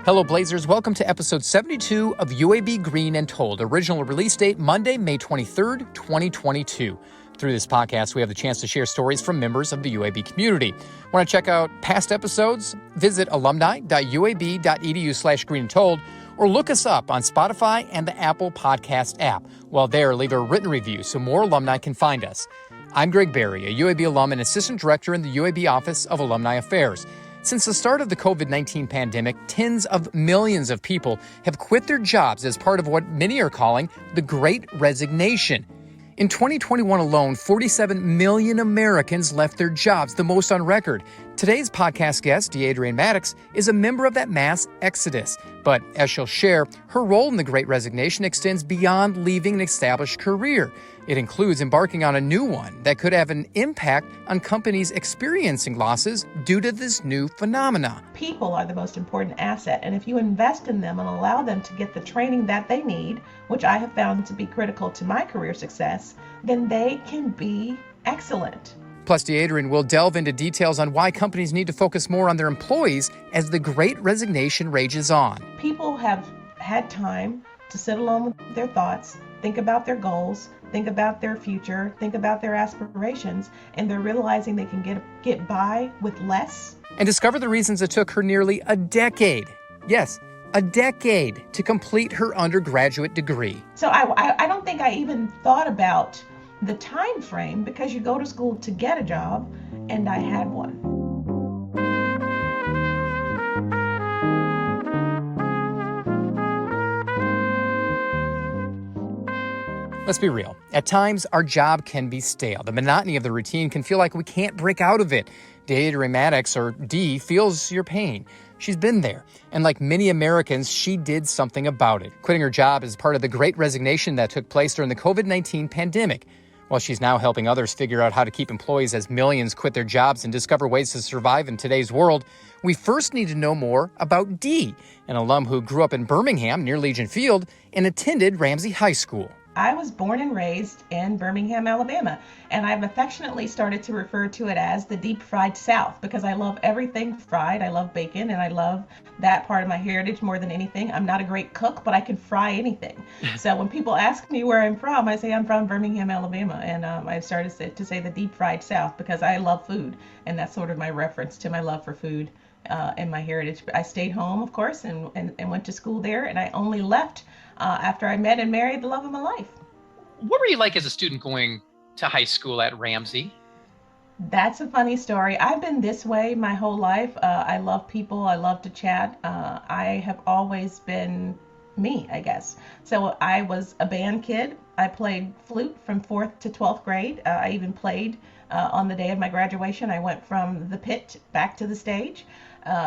Hello, Blazers. Welcome to episode 72 of UAB Green and Told. Original release date Monday, May 23rd, 2022. Through this podcast, we have the chance to share stories from members of the UAB community. Want to check out past episodes? Visit alumni.uab.edu/greenandtold or look us up on Spotify and the Apple Podcast app. While there, leave a written review so more alumni can find us. I'm Greg Berry, a UAB alum and assistant director in the UAB Office of Alumni Affairs. Since the start of the COVID-19 pandemic, tens of millions of people have quit their jobs as part of what many are calling the Great Resignation. In 2021 alone, 47 million Americans left their jobs, the most on record. Today's podcast guest, DeAdrian Maddox, is a member of that mass exodus. But as she'll share, her role in the Great Resignation extends beyond leaving an established career. It includes embarking on a new one that could have an impact on companies experiencing losses due to this new phenomena. People are the most important asset, and if you invest in them and allow them to get the training that they need, which I have found to be critical to my career success, then they can be excellent. Plus, DeAdrian will delve into details on why companies need to focus more on their employees as the Great Resignation rages on. People have had time to sit alone with their thoughts, think about their goals, think about their future, think about their aspirations, and they're realizing they can get by with less. And discover the reasons it took her nearly a decade, yes, a decade, to complete her undergraduate degree. So I don't think I even thought about the time frame because you go to school to get a job, and I had one. Let's be real. At times, our job can be stale. The monotony of the routine can feel like we can't break out of it. DeAdrian Maddox, or Dee, feels your pain. She's been there. And like many Americans, she did something about it. Quitting her job is part of the Great Resignation that took place during the COVID-19 pandemic. While she's now helping others figure out how to keep employees as millions quit their jobs and discover ways to survive in today's world, we first need to know more about Dee, an alum who grew up in Birmingham near Legion Field and attended Ramsey High School. I was born and raised in Birmingham, Alabama, and I've affectionately started to refer to it as the deep fried South because I love everything fried. I love bacon, and I love that part of my heritage more than anything. I'm not a great cook, but I can fry anything. So when people ask me where I'm from, I say I'm from Birmingham, Alabama, and I've started to say the deep fried South because I love food, and that's sort of my reference to my love for food and my heritage. I stayed home, of course, and went to school there, and I only left after I met and married the love of my life. What were you like as a student going to high school at Ramsey? That's a funny story. I've been this way my whole life. I love people. I love to chat. I have always been me, I guess. So I was a band kid. I played flute from 4th to 12th grade. I even played on the day of my graduation. I went from the pit back to the stage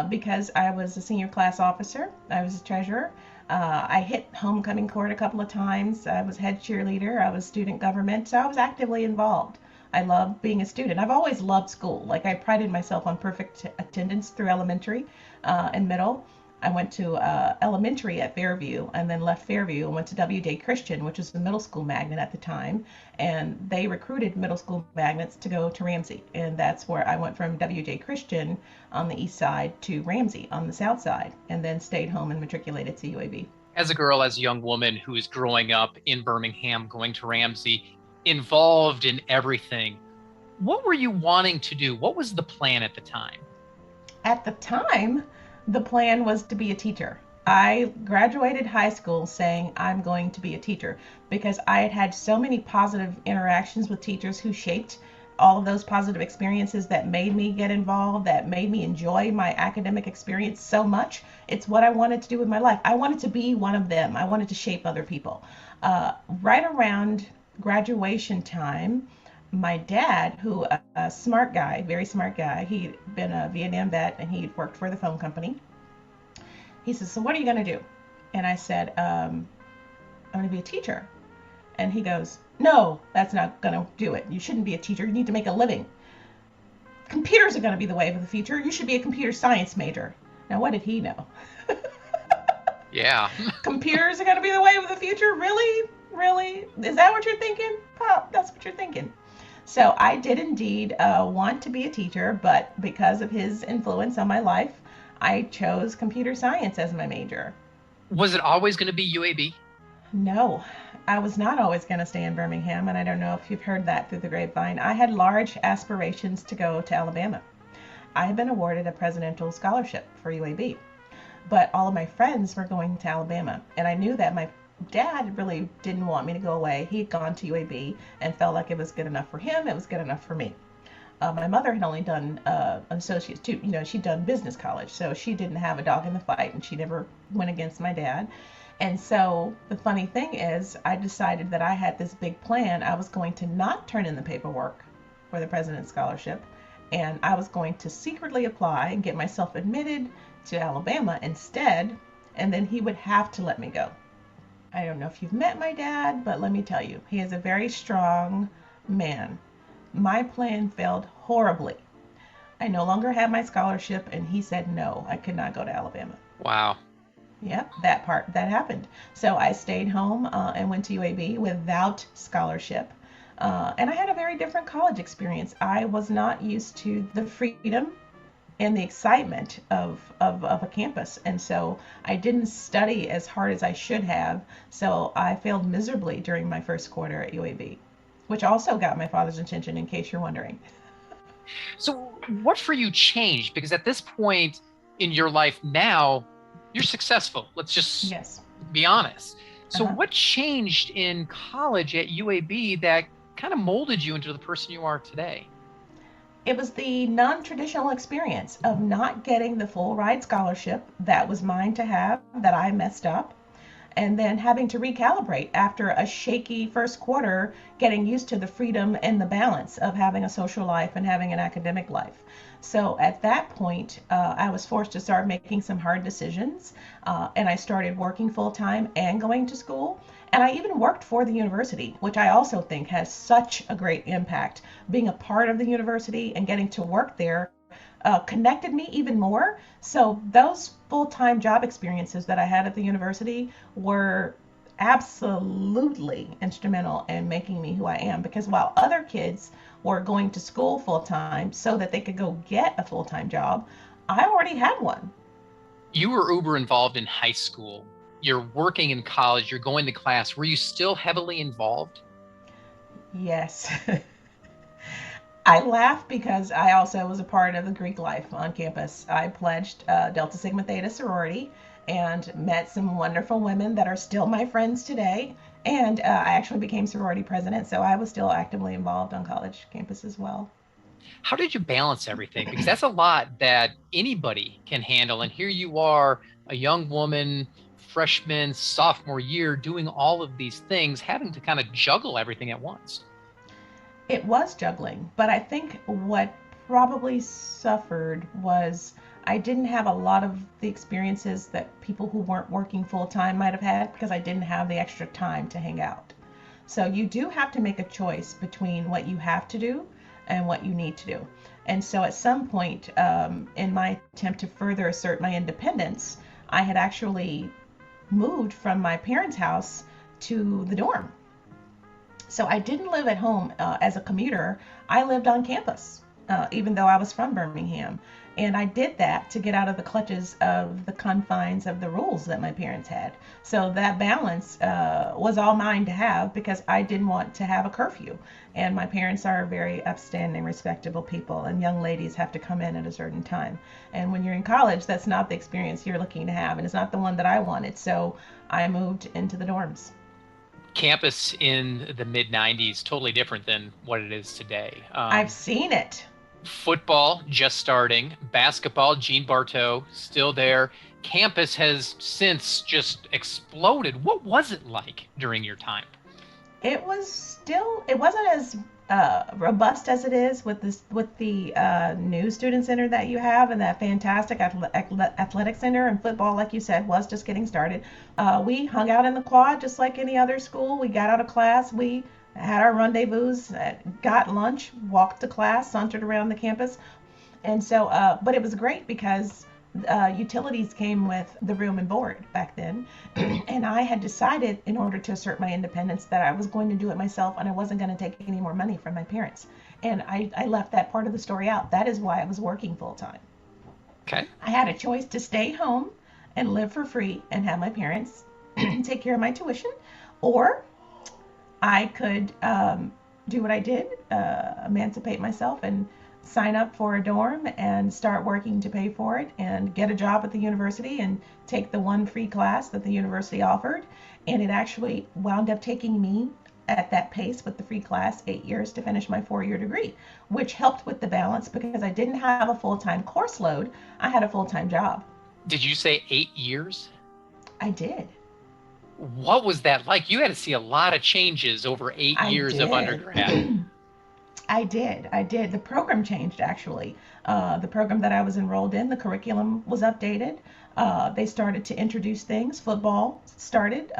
because I was a senior class officer. I was a treasurer. I hit homecoming court a couple of times. I was head cheerleader. I was student government. So I was actively involved. I love being a student. I've always loved school. Like I prided myself on perfect attendance through elementary and middle. I went to elementary at Fairview and then left Fairview and went to WJ Christian, which was the middle school magnet at the time. And they recruited middle school magnets to go to Ramsey. And that's where I went from WJ Christian on the east side to Ramsey on the south side, and then stayed home and matriculated to UAB. As a girl, as a young woman who is growing up in Birmingham, going to Ramsey, involved in everything, what were you wanting to do? What was the plan at the time? At the time, the plan was to be a teacher. I graduated high school saying I'm going to be a teacher because I had had so many positive interactions with teachers who shaped all of those positive experiences that made me get involved, that made me enjoy my academic experience so much. It's what I wanted to do with my life. I wanted to be one of them. I wanted to shape other people. Right around graduation time, my dad, who a smart guy, very smart guy, he'd been a Vietnam vet and he'd worked for the phone company. He says, "So what are you going to do?" And I said, "I'm going to be a teacher." And he goes, "No, that's not going to do it. You shouldn't be a teacher. You need to make a living. Computers are going to be the wave of the future. You should be a computer science major." Now, what did he know? Yeah. Computers are going to be the wave of the future? Really? Really? Is that what you're thinking? Pop, that's what you're thinking. So I did indeed want to be a teacher, but because of his influence on my life, I chose computer science as my major. Was it always going to be UAB? No, I was not always going to stay in Birmingham, and I don't know if you've heard that through the grapevine. I had large aspirations to go to Alabama. I had been awarded a presidential scholarship for UAB, but all of my friends were going to Alabama, and I knew that my dad really didn't want me to go away. He had gone to UAB and felt like it was good enough for him, it was good enough for me. My mother had only done an associate's too. She'd done business college, so she didn't have a dog in the fight, and she never went against my dad. And so the funny thing is, I decided that I had this big plan. I was going to not turn in the paperwork for the President's Scholarship, and I was going to secretly apply and get myself admitted to Alabama instead, and then he would have to let me go. I don't know if you've met my dad, but let me tell you, he is a very strong man. My plan failed horribly. I no longer had my scholarship, and he said no, I could not go to Alabama. Wow. Yep, that happened. So I stayed home and went to UAB without scholarship. And I had a very different college experience. I was not used to the freedom and the excitement of a campus. And so I didn't study as hard as I should have. So I failed miserably during my first quarter at UAB, which also got my father's attention, in case you're wondering. So what for you changed? Because at this point in your life now, you're successful. Let's just be honest. So what changed in college at UAB that kind of molded you into the person you are today? It was the non-traditional experience of not getting the full ride scholarship that was mine to have, that I messed up, and then having to recalibrate after a shaky first quarter, getting used to the freedom and the balance of having a social life and having an academic life. So at that point, I was forced to start making some hard decisions, and I started working full-time and going to school. And I even worked for the university, which I also think has such a great impact. Being a part of the university and getting to work there connected me even more. So those full-time job experiences that I had at the university were absolutely instrumental in making me who I am, because while other kids were going to school full-time so that they could go get a full-time job, I already had one. You were uber involved in high school. You're working in college, you're going to class. Were you still heavily involved? Yes. I laugh because I also was a part of the Greek life on campus. I pledged Delta Sigma Theta sorority and met some wonderful women that are still my friends today. And I actually became sorority president, so I was still actively involved on college campus as well. How did you balance everything? Because that's a lot that anybody can handle. And here you are, a young woman, freshman, sophomore year, doing all of these things, having to kind of juggle everything at once. It was juggling, but I think what probably suffered was I didn't have a lot of the experiences that people who weren't working full time might have had, because I didn't have the extra time to hang out. So you do have to make a choice between what you have to do and what you need to do. And so at some point in my attempt to further assert my independence, I had actually moved from my parents' house to the dorm. So I didn't live at home as a commuter. I lived on campus, even though I was from Birmingham. And I did that to get out of the clutches of the confines of the rules that my parents had. So that balance was all mine to have, because I didn't want to have a curfew. And my parents are very upstanding, respectable people, and young ladies have to come in at a certain time. And when you're in college, that's not the experience you're looking to have, and it's not the one that I wanted. So I moved into the dorms. Campus in the mid 90s, totally different than what it is today. I've seen it. Football just starting, basketball, Gene Bartow still there. Campus has since just exploded. What was it like during your time? It wasn't as robust as it is with the new student center that you have, and that fantastic athletic center. And football, like you said, was just getting started. We hung out in the quad just like any other school. We got out of class, we had our rendezvous, got lunch, walked to class, sauntered around the campus. And so but it was great because utilities came with the room and board back then. And I had decided, in order to assert my independence, that I was going to do it myself, and I wasn't going to take any more money from my parents. And I left that part of the story out. That is why I was working full time. Okay. I had a choice to stay home and live for free and have my parents take care of my tuition, or I could do what I did, emancipate myself and sign up for a dorm and start working to pay for it and get a job at the university and take the one free class that the university offered. And it actually wound up taking me at that pace with the free class 8 years to finish my 4-year degree, which helped with the balance because I didn't have a full-time course load. I had a full-time job. Did you say 8 years? I did. What was that like? You had to see a lot of changes over 8 years of undergrad. I did. The program changed actually. The program that I was enrolled in, the curriculum was updated. They started to introduce things. Football started.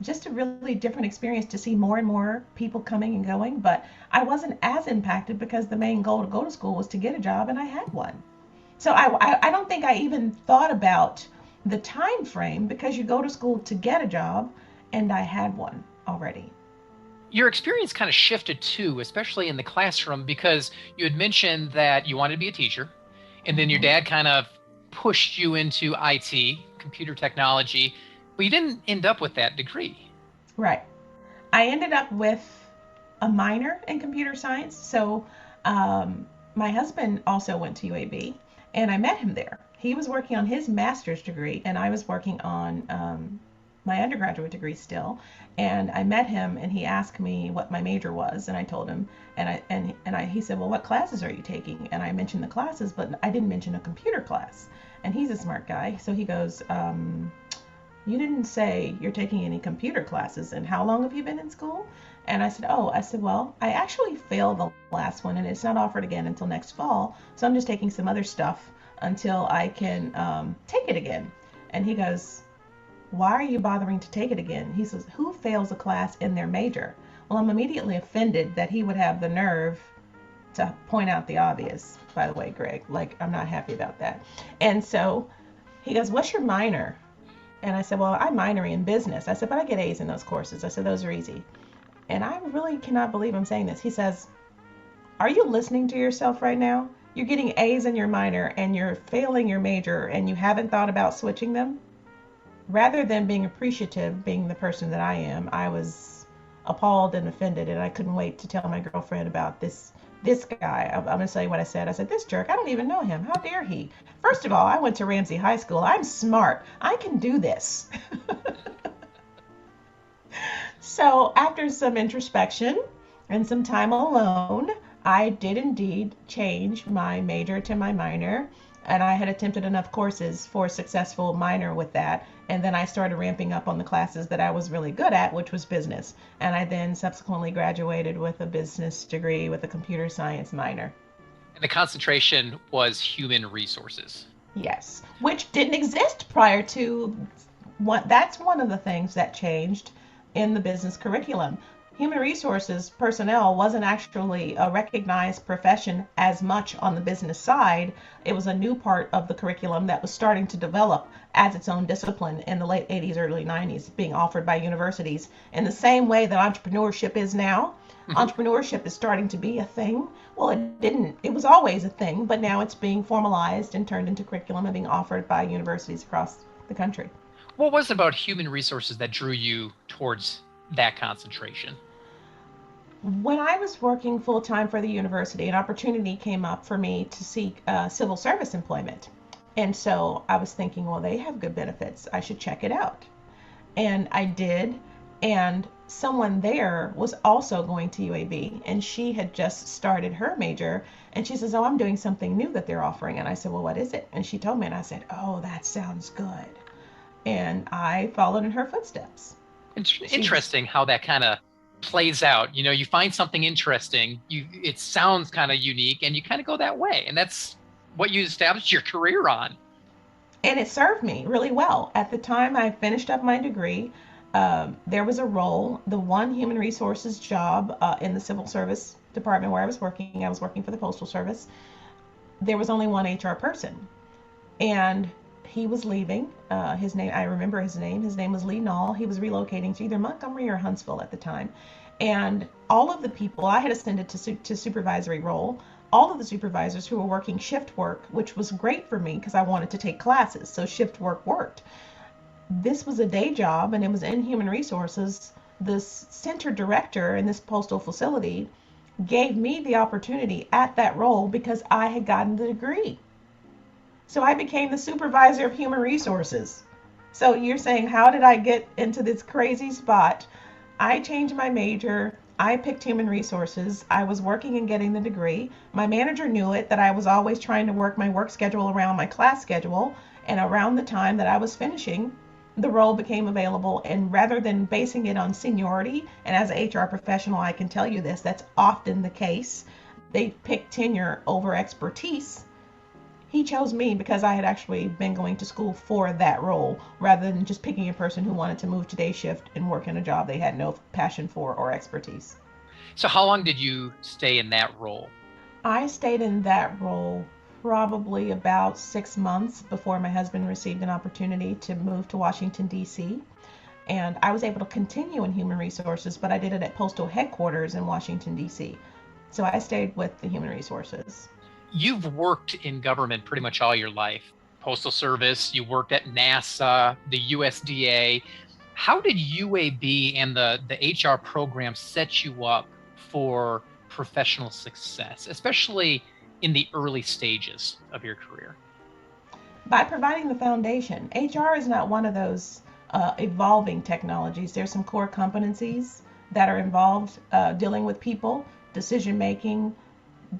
Just a really different experience to see more and more people coming and going. But I wasn't as impacted because the main goal to go to school was to get a job, and I had one. So I don't think I even thought about the time frame because you go to school to get a job, and I had one already. Your experience kind of shifted too, especially in the classroom, because you had mentioned that you wanted to be a teacher, and then your dad kind of pushed you into IT, computer technology, but you didn't end up with that degree. Right. I ended up with a minor in computer science. So my husband also went to UAB, and I met him there. He was working on his master's degree, and I was working on my undergraduate degree still. And I met him, and he asked me what my major was, and I told him. He said, "Well, what classes are you taking?" And I mentioned the classes, but I didn't mention a computer class. And he's a smart guy, so he goes, "You didn't say you're taking any computer classes, and how long have you been in school?" And I said, "Well, I actually failed the last one, and it's not offered again until next fall, so I'm just taking some other stuff until I can take it again." And he goes, "Why are you bothering to take it again?" He says, "Who fails a class in their major?" Well, I'm immediately offended that he would have the nerve to point out the obvious, by the way, Greg. Like, I'm not happy about that. And so he goes, "What's your minor?" And I said, "Well, I'm minoring in business." I said, "But I get A's in those courses." I said, "Those are easy." And I really cannot believe I'm saying this. He says, "Are you listening to yourself right now? You're getting A's in your minor and you're failing your major and you haven't thought about switching them?" Rather than being appreciative, being the person that I am, I was appalled and offended, and I couldn't wait to tell my girlfriend about this guy. I'm going to tell you what I said. I said, "This jerk, I don't even know him. How dare he? First of all, I went to Ramsey High School. I'm smart. I can do this." So after some introspection and some time alone, I did indeed change my major to my minor, and I had attempted enough courses for a successful minor with that. And then I started ramping up on the classes that I was really good at, which was business. And I then subsequently graduated with a business degree with a computer science minor. And the concentration was human resources. Yes, which didn't exist prior to what. That's one of the things that changed in the business curriculum. Human resources personnel wasn't actually a recognized profession as much on the business side. It was a new part of the curriculum that was starting to develop as its own discipline in the late 80s, early 90s, being offered by universities in the same way that entrepreneurship is now. Entrepreneurship is starting to be a thing. Well, it was always a thing, but now it's being formalized and turned into curriculum and being offered by universities across the country. What was it about human resources that drew you towards that concentration? When I was working full-time for the university, an opportunity came up for me to seek civil service employment. And so I was thinking, well, they have good benefits. I should check it out. And I did. And someone there was also going to UAB, and she had just started her major. And she says, "Oh, I'm doing something new that they're offering." And I said, "Well, what is it?" And she told me, and I said, "Oh, that sounds good." And I followed in her footsteps. Interesting how that kind of plays out. You know, you find something interesting, it sounds kind of unique, and you kind of go that way, and that's what you established your career on. And it served me really well. At the time I finished up my degree, there was a role, the one human resources job in the civil service department where I was working for the Postal Service. There was only one HR person, and he was leaving. His name, I remember his name. His name was Lee Nall. He was relocating to either Montgomery or Huntsville at the time. And all of the people, I had ascended to supervisory role. all of the supervisors who were working shift work, which was great for me because I wanted to take classes, so shift work worked. This was a day job and it was in human resources. This center director in this postal facility gave me the opportunity at that role because I had gotten the degree. So I became the supervisor of human resources. So you're saying, how did I get into this crazy spot? I changed my major. I picked human resources. I was working and getting the degree. My manager knew it, that I was always trying to work my work schedule around my class schedule. And around the time that I was finishing, the role became available. And rather than basing it on seniority, and as an HR professional, I can tell you this, that's often the case. They pick tenure over expertise. He chose me because I had actually been going to school for that role, rather than just picking a person who wanted to move to day shift and work in a job they had no passion for or expertise. So how long did you stay in that role? I stayed in that role probably about 6 months before my husband received an opportunity to move to Washington, D.C. And I was able to continue in human resources, but I did it at postal headquarters in Washington, D.C. So I stayed with the human resources. You've worked in government pretty much all your life. Postal Service, you worked at NASA, the USDA. How did UAB and the HR program set you up for professional success, especially in the early stages of your career? By providing the foundation. HR is not one of those evolving technologies. There's some core competencies that are involved dealing with people, decision making,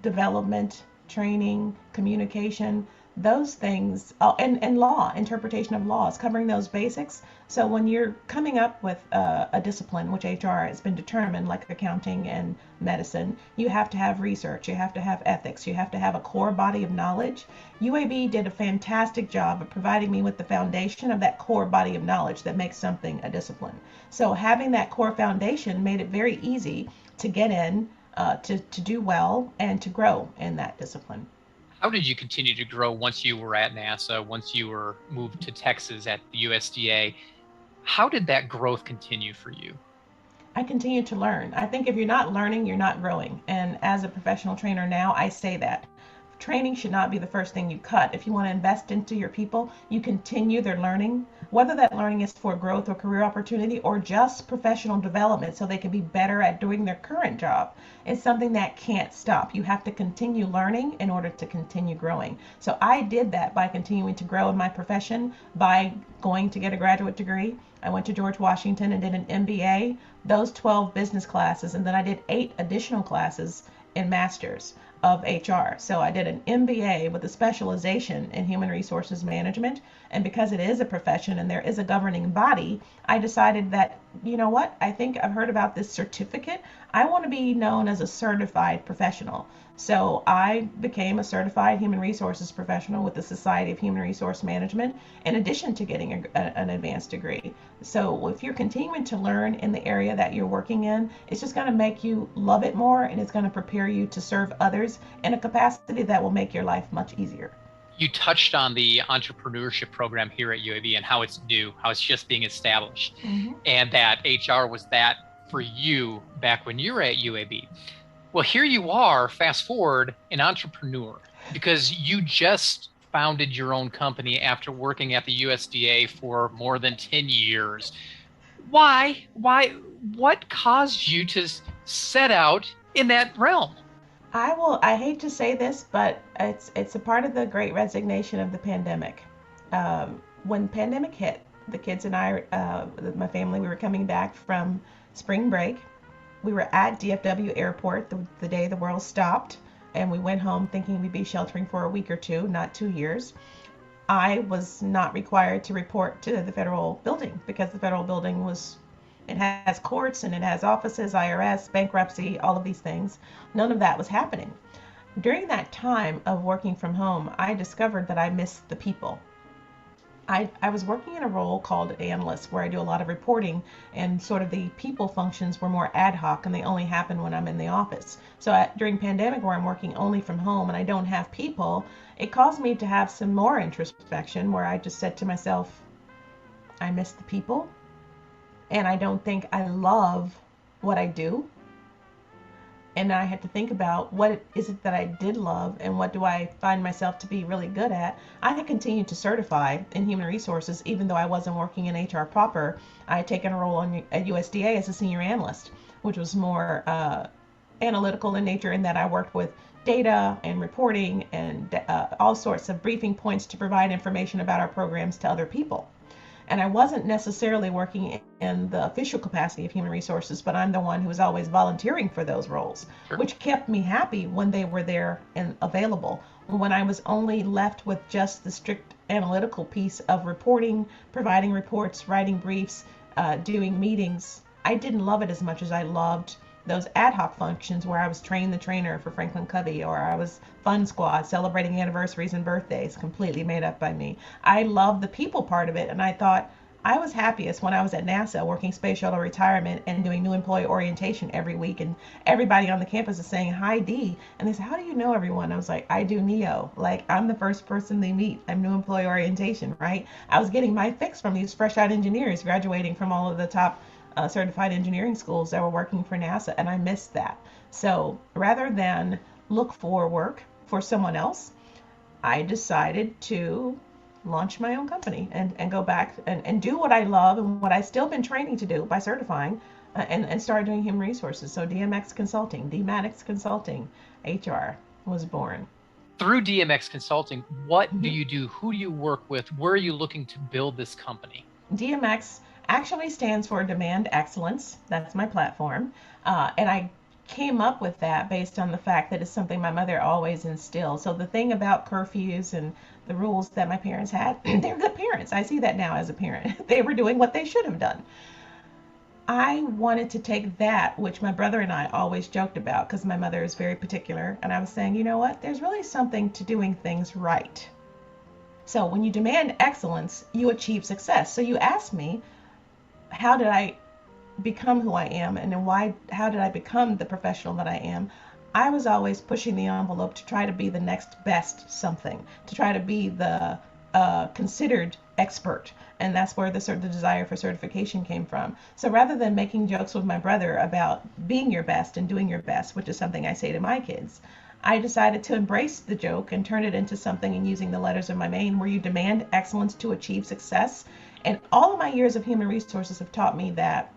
development, training, communication, those things, and law, interpretation of laws, covering those basics. So when you're coming up with a discipline, which HR has been determined, like accounting and medicine, you have to have research, you have to have ethics, you have to have a core body of knowledge. UAB did a fantastic job of providing me with the foundation of that core body of knowledge that makes something a discipline. So having that core foundation made it very easy to get in, to do well and to grow in that discipline. How did you continue to grow once you were at NASA, once you were moved to Texas at the USDA? How did that growth continue for you? I continue to learn. I think if you're not learning, you're not growing. And as a professional trainer now, I say that. Training should not be the first thing you cut. If you want to invest into your people, you continue their learning, whether that learning is for growth or career opportunity or just professional development so they can be better at doing their current job. It's something that can't stop. You have to continue learning in order to continue growing. So I did that by continuing to grow in my profession, by going to get a graduate degree. I went to George Washington and did an MBA, those 12 business classes, and then I did 8 additional classes in master's of HR. So I did an MBA with a specialization in human resources management. And because it is a profession and there is a governing body, I decided that, you know what, I think I've heard about this certificate. I want to be known as a certified professional. So I became a certified human resources professional with the Society of Human Resource Management, in addition to getting an advanced degree. So if you're continuing to learn in the area that you're working in, it's just going to make you love it more, and it's going to prepare you to serve others in a capacity that will make your life much easier. You touched on the entrepreneurship program here at UAB and how it's new, how it's just being established, and that HR was that for you back when you were at UAB. Well, here you are, fast forward, an entrepreneur, because you just founded your own company after working at the USDA for more than 10 years. Why? What caused you to set out in that realm? I hate to say this, but it's a part of the Great Resignation of the pandemic. When the pandemic hit, the kids and I, my family, we were coming back from spring break. We were at DFW Airport the day the world stopped, and we went home thinking we'd be sheltering for a week or two, not 2 years. I was not required to report to the federal building because the federal building it has courts and it has offices, IRS, bankruptcy, all of these things. None of that was happening. During that time of working from home, I discovered that I missed the people. I was working in a role called analyst, where I do a lot of reporting, and sort of the people functions were more ad hoc and they only happen when I'm in the office. So during pandemic, where I'm working only from home and I don't have people, it caused me to have some more introspection, where I just said to myself, I miss the people and I don't think I love what I do. and I had to think about what is it that I did love and what do I find myself to be really good at. I had continued to certify in human resources even though I wasn't working in HR proper. I had taken a role at USDA as a senior analyst, which was more analytical in nature, in that I worked with data and reporting and all sorts of briefing points to provide information about our programs to other people. And I wasn't necessarily working in the official capacity of human resources, but I'm the one who was always volunteering for those roles, Sure. which kept me happy when they were there and available. When I was only left with just the strict analytical piece of reporting, providing reports, writing briefs, doing meetings, I didn't love it as much as I loved those ad hoc functions where I was train the trainer for Franklin Covey, or I was fun squad celebrating anniversaries and birthdays, completely made up by me. I love the people part of it, and I thought I was happiest when I was at NASA working space shuttle retirement and doing new employee orientation every week, and everybody on the campus is saying, "Hi Dee," and they said, "How do you know everyone?" I was like, "I do NEO, like I'm the first person they meet. I'm new employee orientation," right? I was getting my fix from these fresh out engineers graduating from all of the top certified engineering schools that were working for NASA, and I missed that. So rather than look for work for someone else, I decided to launch my own company and go back and do what I love and what I've still been training to do by certifying, and start doing human resources. So DMX Consulting, Maddox Consulting, HR was born. Through DMX Consulting, what do you do? Who do you work with? Where are you looking to build this company? DMX actually stands for Demand Excellence. That's my platform. And I came up with that based on the fact that it's something my mother always instilled. So the thing about curfews and the rules that my parents had, they're good parents. I see that now as a parent. They were doing what they should have done. I wanted to take that, which my brother and I always joked about because my mother is very particular. And I was saying, you know what? There's really something to doing things right. So when you demand excellence, you achieve success. So you asked me, how did I become who I am, and then how did I become the professional that I am? I was always pushing the envelope to try to be the next best something, to try to be the considered expert, and that's where the desire for certification came from. So rather than making jokes with my brother about being your best and doing your best, which is something I say to my kids, I decided to embrace the joke and turn it into something, and using the letters of my name, where you demand excellence to achieve success. And all of my years of human resources have taught me that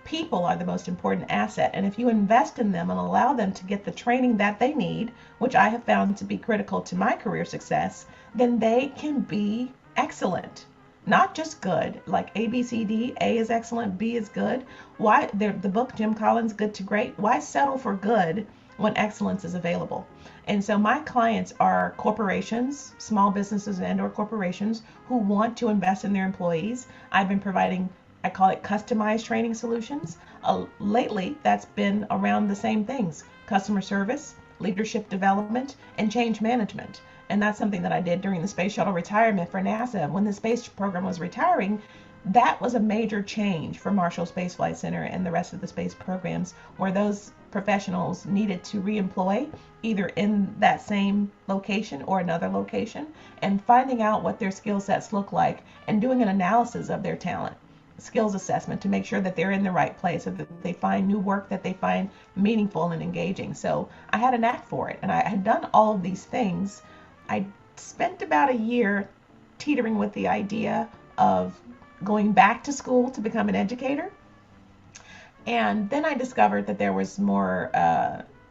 people are the most important asset. And if you invest in them and allow them to get the training that they need, which I have found to be critical to my career success, then they can be excellent. Not just good, like A, B, C, D. A is excellent, B is good. Why the book Jim Collins, Good to Great? Why settle for good when excellence is available? And so my clients are corporations, small businesses and or corporations who want to invest in their employees. I've been providing, I call it customized training solutions. Lately, that's been around the same things: customer service, leadership development, and change management. And that's something that I did during the space shuttle retirement for NASA. When the space program was retiring, that was a major change for Marshall Space Flight Center and the rest of the space programs, where those professionals needed to reemploy either in that same location or another location, and finding out what their skill sets look like and doing an analysis of their talent, skills assessment, to make sure that they're in the right place, so that they find new work that they find meaningful and engaging. So I had a knack for it, and I had done all of these things. I spent about a year teetering with the idea of going back to school to become an educator. And then I discovered that there was more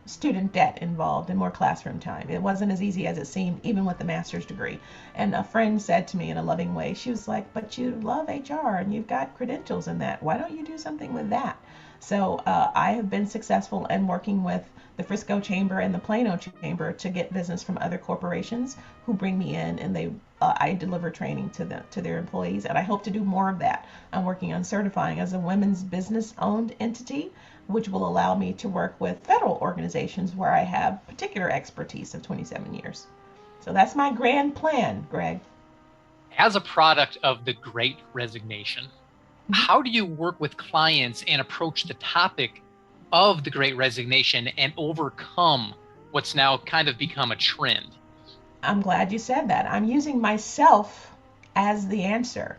student debt involved and more classroom time. It wasn't as easy as it seemed, even with the master's degree. And a friend said to me in a loving way, she was like, "But you love HR and you've got credentials in that. Why don't you do something with that?" So I have been successful in working with the Frisco Chamber and the Plano Chamber to get business from other corporations who bring me in, and I deliver training to their employees, and I hope to do more of that. I'm working on certifying as a women's business-owned entity, which will allow me to work with federal organizations where I have particular expertise of 27 years. So that's my grand plan, Greg. As a product of the Great Resignation, how do you work with clients and approach the topic of the Great Resignation and overcome what's now kind of become a trend? I'm glad you said that. I'm using myself as the answer.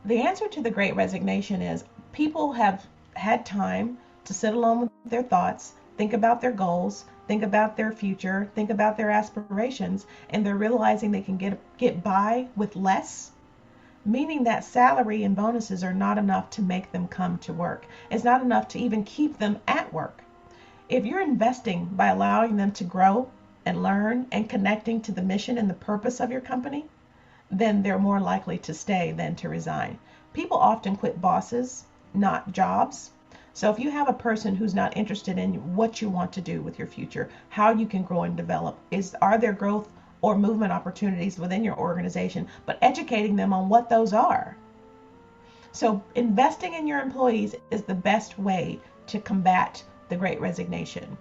The answer to the Great Resignation is people have had time to sit alone with their thoughts. think about their goals, think about their future, think about their aspirations, and they're realizing they can get by with less, meaning that salary and bonuses are not enough to make them come to work. It's not enough to even keep them at work. If you're investing by allowing them to grow and learn and connecting to the mission and the purpose of your company, then they're more likely to stay than to resign. People often quit bosses, not jobs. So if you have a person who's not interested in what you want to do with your future, how you can grow and develop, are there growth or movement opportunities within your organization, but educating them on what those are. So investing in your employees is the best way to combat the Great Resignation.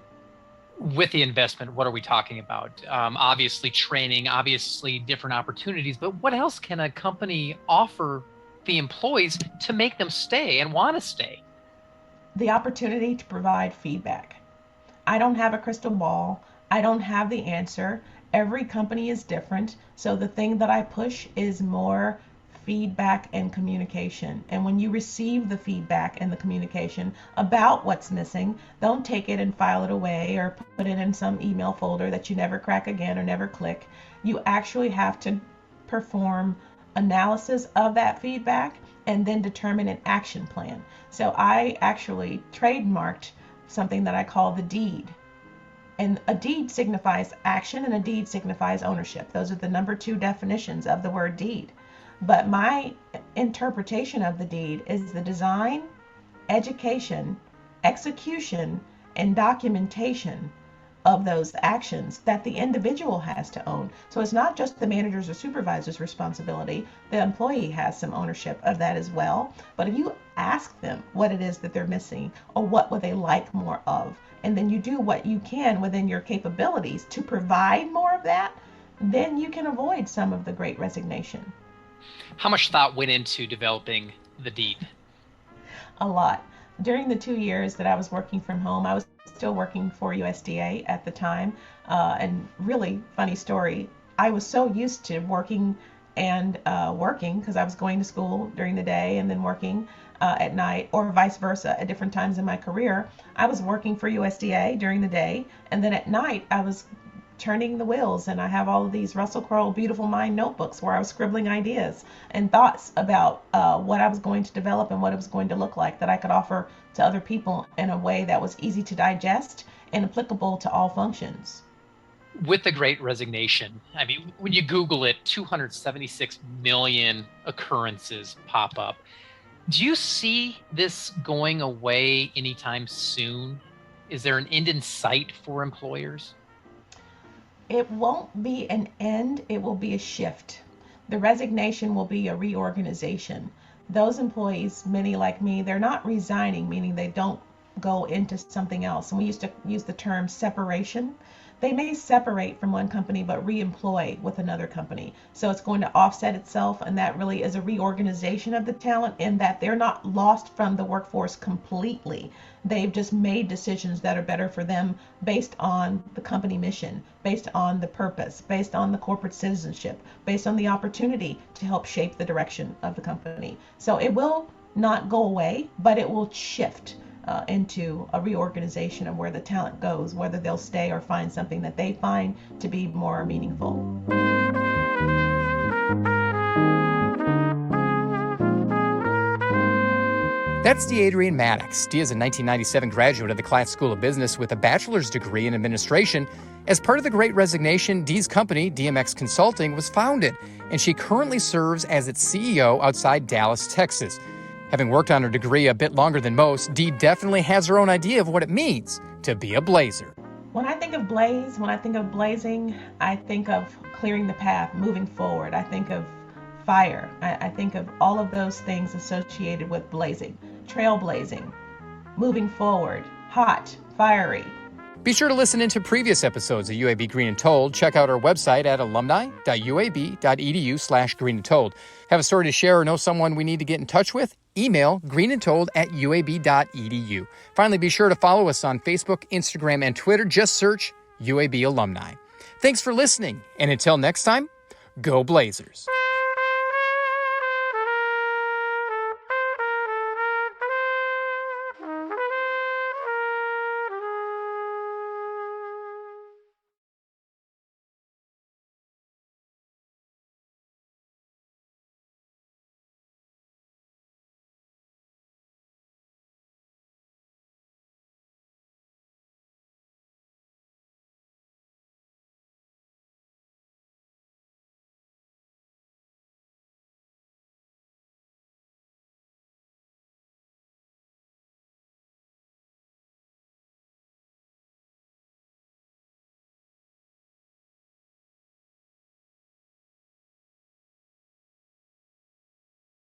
With the investment, what are we talking about? Obviously training, obviously different opportunities, but what else can a company offer the employees to make them stay and want to stay? The opportunity to provide feedback. I don't have a crystal ball. I don't have the answer. Every company is different. So the thing that I push is more feedback and communication. And when you receive the feedback and the communication about what's missing, don't take it and file it away or put it in some email folder that you never crack again or never click. You actually have to perform analysis of that feedback and then determine an action plan. So I actually trademarked something that I call the deed. And a deed signifies action and a deed signifies ownership. Those are the number two definitions of the word deed. But my interpretation of the deed is the design, education, execution, and documentation of those actions that the individual has to own. So it's not just the manager's or supervisor's responsibility. The employee has some ownership of that as well. But if you ask them what it is that they're missing or what would they like more of, and then you do what you can within your capabilities to provide more of that, then you can avoid some of the Great Resignation. How much thought went into developing the deed? A lot. During the 2 years that I was working from home, I was still working for USDA at the time. And really funny story, I was so used to working because I was going to school during the day and then working at night, or vice versa at different times in my career. I was working for USDA during the day, and then at night I was turning the wheels, and I have all of these Russell Crowe Beautiful Mind notebooks where I was scribbling ideas and thoughts about what I was going to develop and what it was going to look like that I could offer to other people in a way that was easy to digest and applicable to all functions. With the Great Resignation, I mean, when you Google it, 276 million occurrences pop up. Do you see this going away anytime soon? Is there an end in sight for employers? It won't be an end, it will be a shift. The resignation will be a reorganization. Those employees, many like me, they're not resigning, meaning they don't go into something else. And we used to use the term separation. They may separate from one company but re-employ with another company. So it's going to offset itself, and that really is a reorganization of the talent in that they're not lost from the workforce completely. They've just made decisions that are better for them based on the company mission, based on the purpose, based on the corporate citizenship, based on the opportunity to help shape the direction of the company. So it will not go away, but it will shift into a reorganization of where the talent goes, whether they'll stay or find something that they find to be more meaningful. That's DeAdrian Maddox. Dee is a 1997 graduate of the Class School of Business with a bachelor's degree in administration. As part of the Great Resignation, Dee's company, DMX Consulting, was founded, and she currently serves as its CEO outside Dallas, Texas. Having worked on her degree a bit longer than most, Dee definitely has her own idea of what it means to be a blazer. When I think of blaze, when I think of blazing, I think of clearing the path, moving forward. I think of fire. I think of all of those things associated with blazing, trailblazing, moving forward, hot, fiery. Be sure to listen into previous episodes of UAB Green and Told. Check out our website at alumni.uab.edu/greenandtold. Have a story to share or know someone we need to get in touch with? Email greenandtold@uab.edu. Finally, be sure to follow us on Facebook, Instagram, and Twitter. Just search UAB Alumni. Thanks for listening, and until next time, go Blazers.